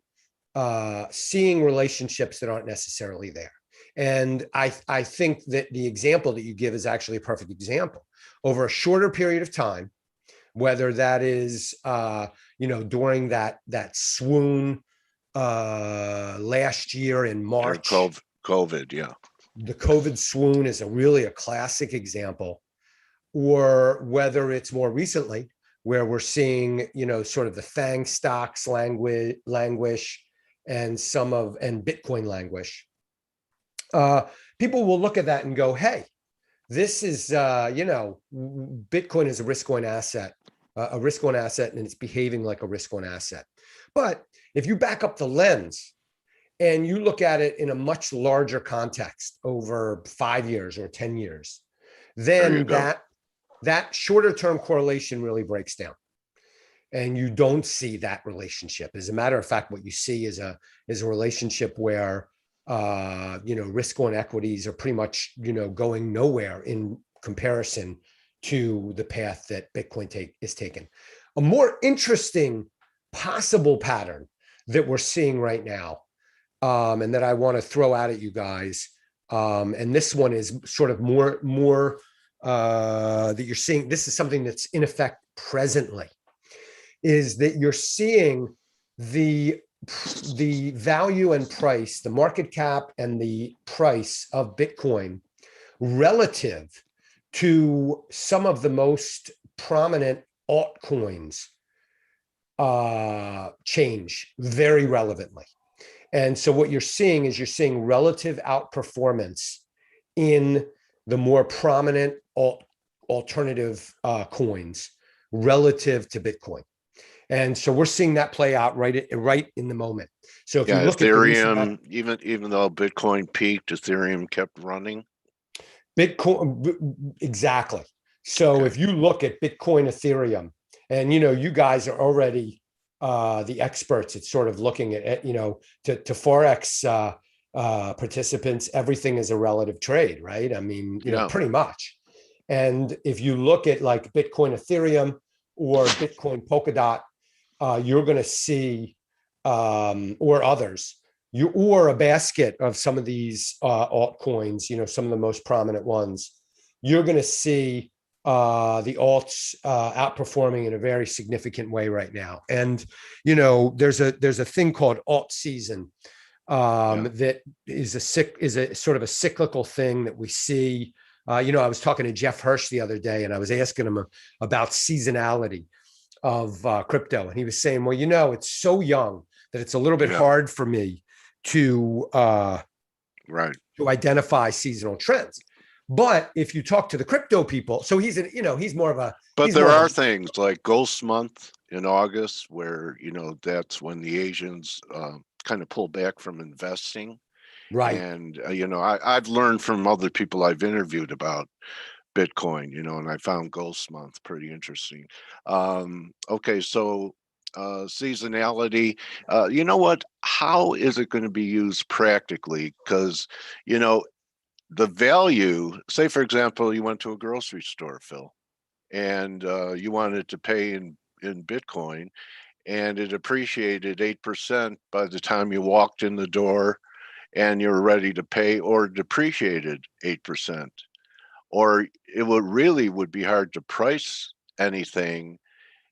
relationships that aren't necessarily there. And I think that the example that you give is actually a perfect example. Over a shorter period of time, whether that is during that swoon last year in March. COVID, yeah. The COVID swoon is really a classic example. Or whether it's more recently, where we're seeing, sort of the FANG stocks languish and Bitcoin languish. People will look at that and go, hey, this is, Bitcoin is a risk-on asset, and it's behaving like a risk-on asset. But if you back up the lens and you look at it in a much larger context over 5 years or 10 years, then that shorter term correlation really breaks down. And you don't see that relationship. As a matter of fact, what you see is a relationship where risk on equities are pretty much going nowhere in comparison to the path that Bitcoin is taking. A more interesting possible pattern that we're seeing right now, and that I want to throw out at you guys, and this one is sort of more that you're seeing. This is something that's in effect presently, is that you're seeing the value and price, the market cap and the price of Bitcoin relative to some of the most prominent altcoins change very relevantly. And so what you're seeing is relative outperformance in the more prominent alternative coins relative to Bitcoin. And so we're seeing that play out right in the moment. So if you look Ethereum, at even though Bitcoin peaked, Ethereum kept running. Bitcoin, exactly. So if you look at Bitcoin, Ethereum, and you guys are already the experts at sort of looking at to Forex participants, everything is a relative trade, right? I mean, pretty much. And if you look at like Bitcoin, Ethereum, or Bitcoin, Polkadot, you're going to see, or others, or a basket of some of these altcoins, some of the most prominent ones, you're going to see the alts outperforming in a very significant way right now. And there's a thing called alt season that is a sort of a cyclical thing that we see. I was talking to Jeff Hirsch the other day, and I was asking him about seasonality of crypto, and he was saying, well, it's so young that it's a little bit hard for me to identify seasonal trends. But if you talk to the crypto people, so he's more of a. But there are things like Ghost Month in August where that's when the Asians kind of pull back from investing. Right. And I've learned from other people I've interviewed about Bitcoin, and I found Ghost Month pretty interesting. Okay, so seasonality, you know what? How is it going to be used practically? Because, the value, say, for example, you went to a grocery store, Phil, and you wanted to pay in Bitcoin, and it appreciated 8% by the time you walked in the door and you're ready to pay, or depreciated 8%. Or it would be hard to price anything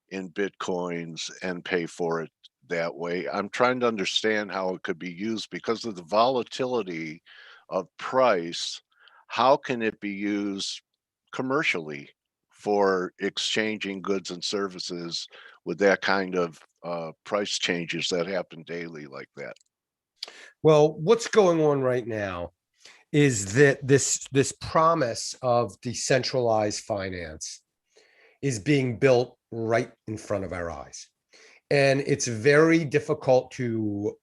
in Bitcoins and pay for it that way. I'm trying to understand how it could be used because of the volatility of price. How can it be used commercially for exchanging goods and services with that kind of price changes that happen daily like that? Well, what's going on right now is that this promise of decentralized finance is being built right in front of our eyes, and it's very difficult to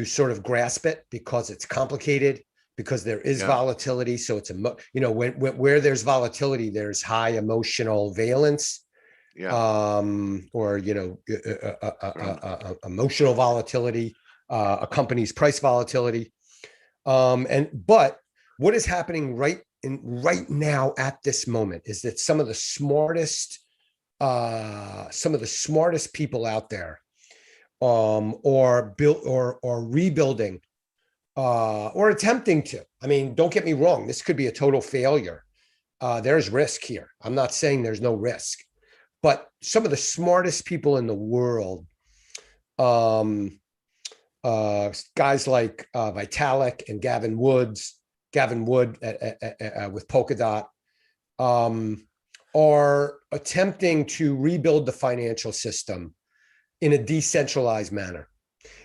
sort of grasp it because it's complicated, because there is volatility. So it's where there's volatility, there's high emotional valence, or emotional volatility, a company's price volatility. But what is happening right now at this moment is that some of the smartest people out there, or rebuilding, or attempting to. I mean, don't get me wrong, this could be a total failure. There's risk here. I'm not saying there's no risk, but some of the smartest people in the world, guys like Vitalik and Gavin Wood with Polkadot, are attempting to rebuild the financial system in a decentralized manner.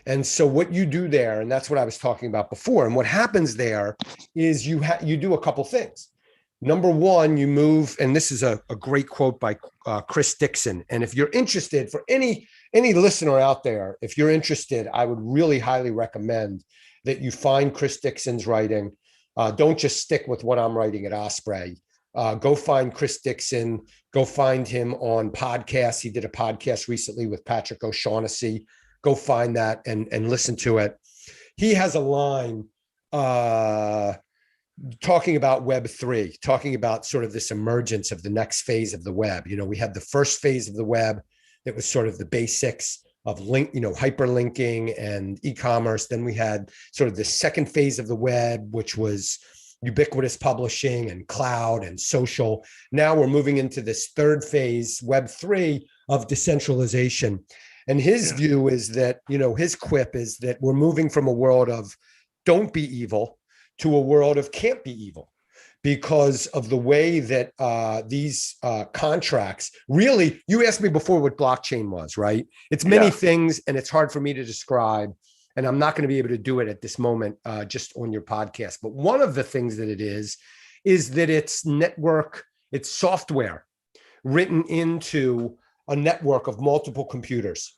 And so what you do there, and that's what I was talking about before, and what happens there is you do a couple things. Number one, you move, and this is a great quote by Chris Dixon. And if you're interested, for any any listener out there, if you're interested, I would really highly recommend that you find Chris Dixon's writing. Don't just stick with what I'm writing at Osprey. Go find Chris Dixon. Go find him on podcasts. He did a podcast recently with Patrick O'Shaughnessy. Go find that and listen to it. He has a line talking about Web3, talking about sort of this emergence of the next phase of the web. You know, we had the first phase of the web that was sort of the basics of hyperlinking and e-commerce. Then we had sort of the second phase of the web, which was ubiquitous publishing and cloud and social. Now we're moving into this third phase, Web3, of decentralization. And his view is that, his quip is that we're moving from a world of don't be evil to a world of can't be evil, because of the way that these contracts really, you asked me before what blockchain was, right? It's many things, and it's hard for me to describe, and I'm not going to be able to do it at this moment just on your podcast. But one of the things that it is that it's software written into a network of multiple computers.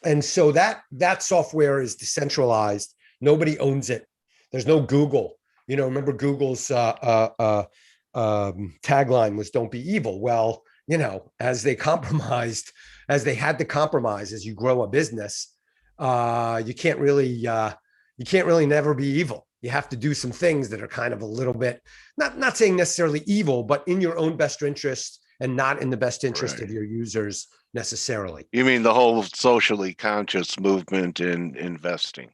And so that software is decentralized. Nobody owns it. There's no Google. Remember Google's tagline was "Don't be evil." Well, as they had to compromise as you grow a business, you can't really never be evil. You have to do some things that are kind of a little bit, not saying necessarily evil, but in your own best interest and not in the best interest of your users necessarily. You mean the whole socially conscious movement in investing?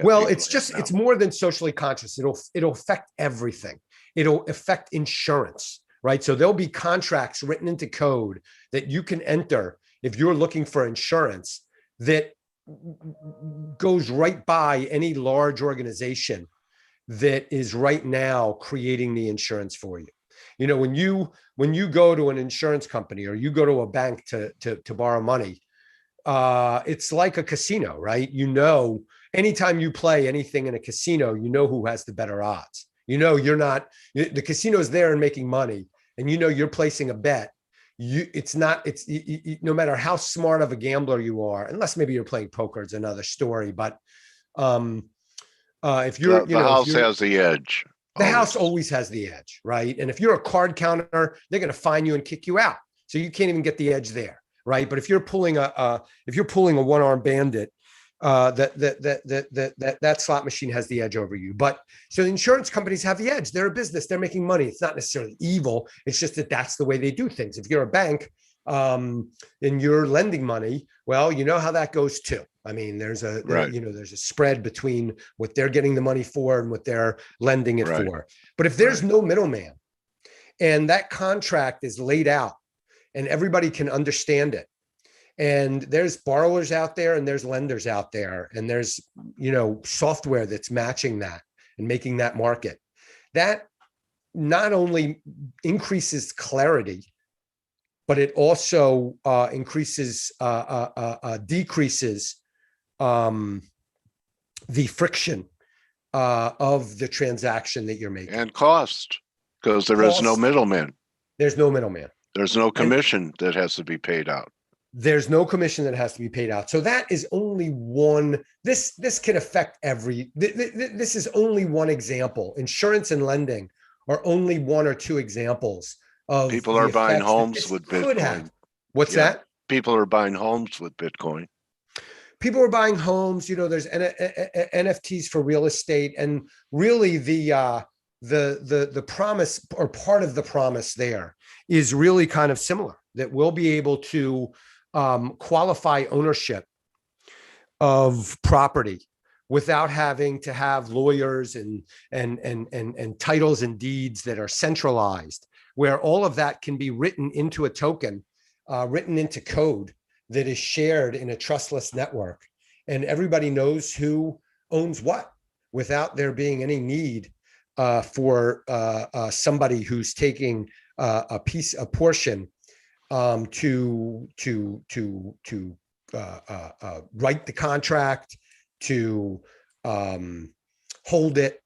Well, it's more than socially conscious. It'll affect everything. It'll affect insurance, right? So there'll be contracts written into code that you can enter if you're looking for insurance that goes right by any large organization that is right now creating the insurance for you. When you go to an insurance company or you go to a bank to borrow money, it's like a casino, right? Anytime you play anything in a casino, who has the better odds. The casino's there and making money, and you're placing a bet. No matter how smart of a gambler you are, unless maybe you're playing poker, it's another story. But if you're, the house has the edge. The house always has the edge, right? And if you're a card counter, they're going to fine you and kick you out, so you can't even get the edge there, right? But if you're pulling a one-armed bandit, that slot machine has the edge over you. But so the insurance companies have the edge. They're a business. They're making money. It's not necessarily evil. It's just that that's the way they do things. If you're a bank and you're lending money, well, you know how that goes too. I mean, there's a spread between what they're getting the money for and what they're lending it for. But if there's no middleman and that contract is laid out and everybody can understand it, and there's borrowers out there and there's lenders out there, and there's, software that's matching that and making that market, that not only increases clarity, but it also decreases the friction of the transaction that you're making. And cost, because there is no middleman. There's no middleman. There's no commission that has to be paid out. There's no commission that has to be paid out. So that is only one. This can affect this is only one example. Insurance and lending are only one or two examples of people are buying homes with Bitcoin. What's that? People are buying homes with Bitcoin. People are buying homes. There's NFTs for real estate, and really the promise, or part of the promise there, is really kind of similar, that we'll be able to qualify ownership of property without having to have lawyers and titles and deeds that are centralized, where all of that can be written into a token, written into code that is shared in a trustless network, and everybody knows who owns what without there being any need for somebody who's taking a portion to write the contract, to hold it,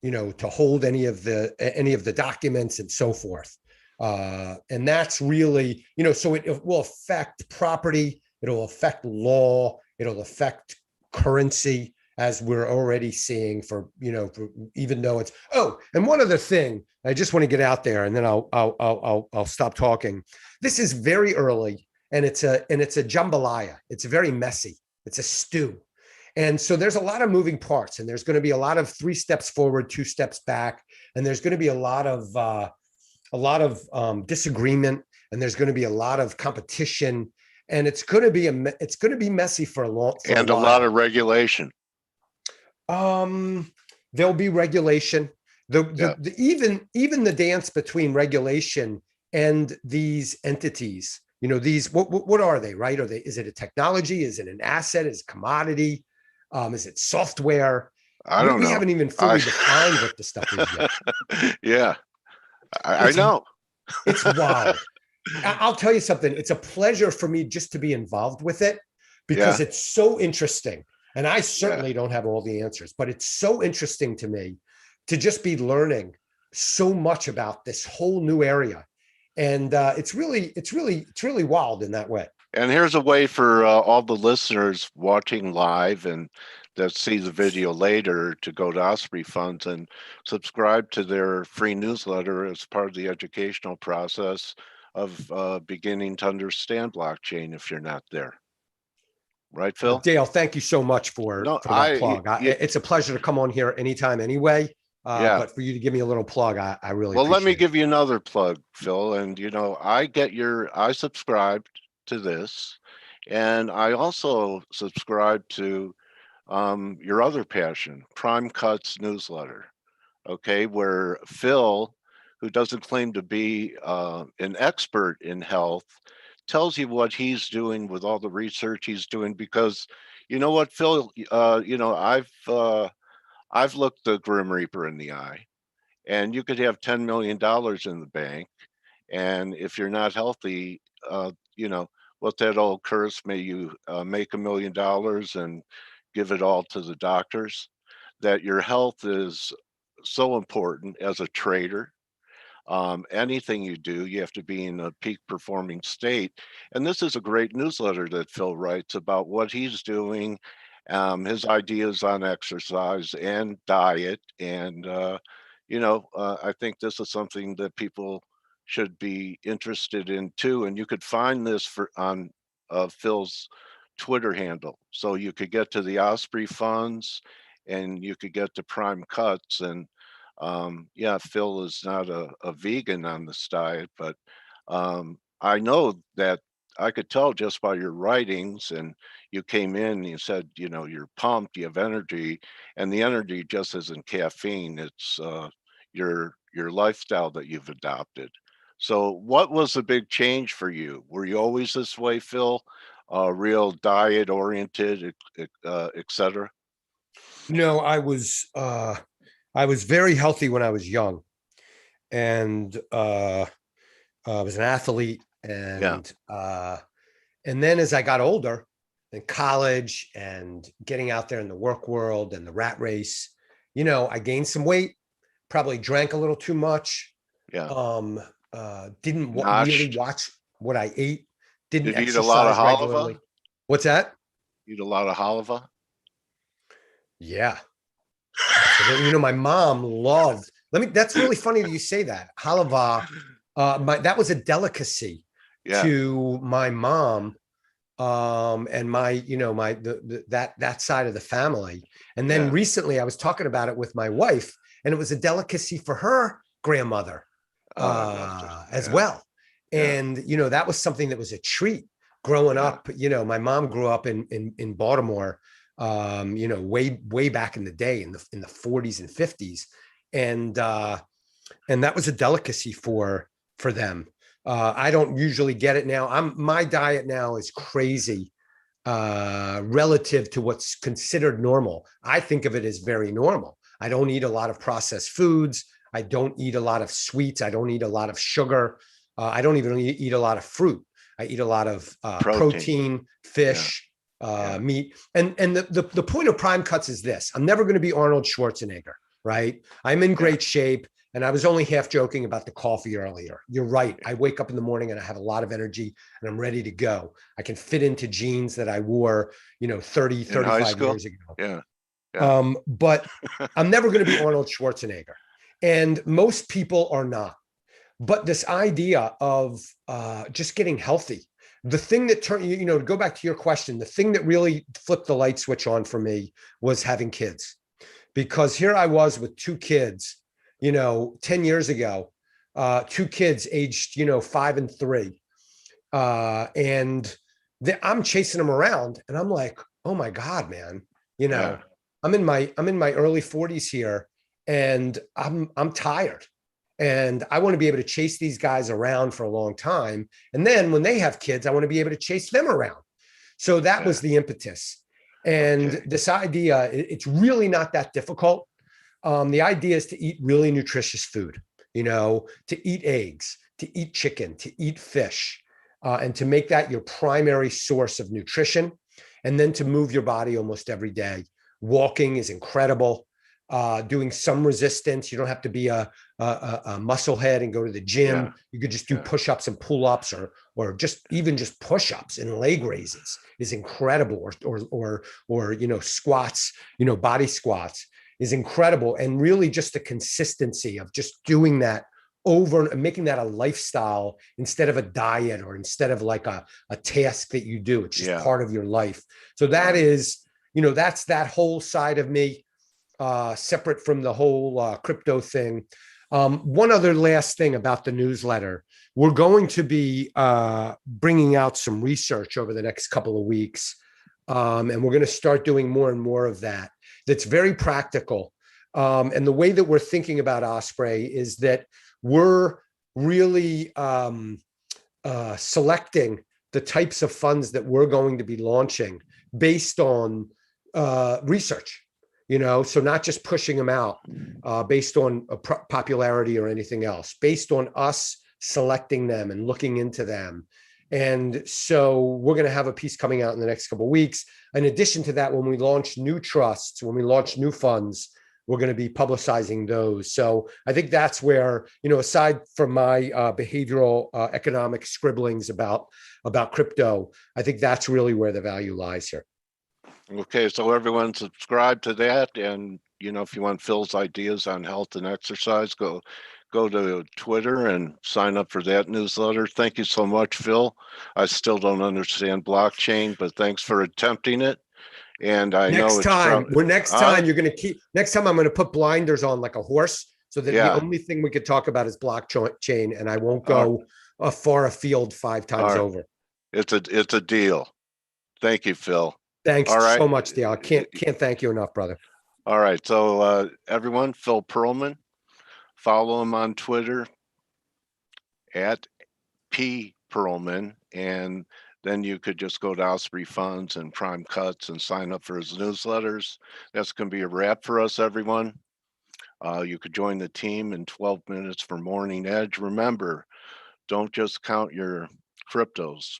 to hold any of the documents and so forth. And that's really, so it will affect property, It'll affect law. It'll affect currency, as we're already seeing even though it's, oh, and one other thing, I just want to get out there and then I'll stop talking. This is very early and it's a jambalaya. It's very messy. It's a stew. And so there's a lot of moving parts, and there's going to be a lot of 3 steps forward, 2 steps back. And there's going to be a lot of disagreement, and there's going to be a lot of competition, and it's going to be messy for a long, and a lot of regulation. There'll be regulation. Even the dance between regulation and these entities, these, what are they, right? Is it a technology? Is it an asset? Is it a commodity? Is it software? I don't know. We haven't even fully defined what the stuff is yet. Yeah, I know. It's wild. I'll tell you something. It's a pleasure for me just to be involved with it, because it's so interesting. And I certainly don't have all the answers, but it's so interesting to me to just be learning so much about this whole new area. And it's really wild in that way. And here's a way for all the listeners watching live and that see the video later to go to Osprey Funds and subscribe to their free newsletter as part of the educational process of beginning to understand blockchain if you're not there. Right, Phil? Dale, thank you so much for that plug. It's a pleasure to come on here anytime, anyway. But for you to give me a little plug, I really appreciate let me it. give you another plug, Phil. And I subscribed to this, and I also subscribe to your other passion, Prime Cuts newsletter. Okay, where Phil, who doesn't claim to be an expert in health, tells you what he's doing with all the research he's doing. Because you know what, Phil, I've looked the Grim Reaper in the eye, and you could have $10 million in the bank, and if you're not healthy, what's that old curse? May you make $1 million and give it all to the doctors. That your health is so important as a trader. Anything you do, you have to be in a peak performing state. And this is a great newsletter that Phil writes about what he's doing, his ideas on exercise and diet. And, I think this is something that people should be interested in too. And you could find this on Phil's Twitter handle. So you could get to the Osprey Funds and you could get to Prime Cuts. And Phil is not a vegan on this diet, but I know that I could tell just by your writings, and you came in and you said, you're pumped, you have energy, and the energy just isn't caffeine. It's your lifestyle that you've adopted. So what was the big change for you? Were you always this way, Phil? Real diet oriented, et cetera? No, I was very healthy when I was young, and I was an athlete, and then as I got older in college and getting out there in the work world and the rat race, I gained some weight, probably drank a little too much. Didn't really watch what I ate. Didn't Did you eat exercise a lot of regularly. halava? What's that? Eat a lot of halava? Yeah. My mom loved, that's really funny that you say that. Halava, that was a delicacy to my mom, and that side of the family. And then recently I was talking about it with my wife, and it was a delicacy for her grandmother as well. And, that was something that was a treat growing up. My mom grew up in Baltimore, way back in the day in the 40s and 50s. And that was a delicacy for them. I don't usually get it now. My diet now is crazy relative to what's considered normal. I think of it as very normal. I don't eat a lot of processed foods. I don't eat a lot of sweets. I don't eat a lot of sugar. I don't even eat a lot of fruit. I eat a lot of protein, fish, meat. And the point of Prime Cuts is this: I'm never going to be Arnold Schwarzenegger, right? I'm in great shape. And I was only half joking about the coffee earlier. You're right. I wake up in the morning and I have a lot of energy and I'm ready to go. I can fit into jeans that I wore, 30, In high 35 school? years ago. Yeah. Yeah. But I'm never going to be Arnold Schwarzenegger. And most people are not. But this idea of just getting healthy, the thing that turned, to go back to your question, the thing that really flipped the light switch on for me was having kids. Because here I was with two kids, 10 years ago, two kids aged, 5 and 3. And I'm chasing them around and I'm like, oh my God, man, Yeah. I'm in my early 40s here and I'm tired. And I want to be able to chase these guys around for a long time. And then when they have kids, I want to be able to chase them around. So that was the impetus. And Okay. this idea, it's really not that difficult. The idea is to eat really nutritious food, to eat eggs, to eat chicken, to eat fish, and to make that your primary source of nutrition. And then to move your body almost every day. Walking is incredible. Doing some resistance. You don't have to be a muscle head and go to the gym. Yeah. You could just do Yeah. push-ups and pull-ups, or just push-ups and leg raises is incredible. Or squats. Body squats is incredible. And really, just the consistency of just doing that over and making that a lifestyle instead of a diet or instead of like a task that you do. It's just part of your life. So that is, that's that whole side of me. Separate from the whole crypto thing. One other last thing about the newsletter. We're going to be bringing out some research over the next couple of weeks. And we're going to start doing more and more of that. That's very practical. And the way that we're thinking about Osprey is that we're really selecting the types of funds that we're going to be launching based on research. So not just pushing them out based on popularity or anything else, based on us selecting them and looking into them. And so we're going to have a piece coming out in the next couple of weeks. In addition to that, when we launch new trusts, when we launch new funds, we're going to be publicizing those. So I think that's where, aside from my behavioral economic scribblings about crypto, I think that's really where the value lies here. Okay, so everyone subscribe to that, and if you want Phil's ideas on health and exercise, go to Twitter and sign up for that newsletter. Thank you so much, Phil. I still don't understand blockchain, but thanks for attempting it. And I know Next it's time you're going to next time I'm going to put blinders on like a horse, so that the only thing we could talk about is blockchain, and I won't go far afield 5 times over. It's a deal. Thank you, Phil. Thanks so much, Dale. I can't thank you enough, brother. All right. So everyone, Phil Pearlman, follow him on Twitter at P Pearlman, and then you could just go to Osprey Funds and Prime Cuts and sign up for his newsletters. That's going to be a wrap for us, everyone. You could join the team in 12 minutes for Morning Edge. Remember, don't just count your cryptos,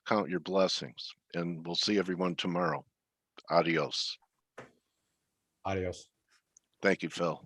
count your blessings. And we'll see everyone tomorrow. Adios. Adios. Thank you, Phil.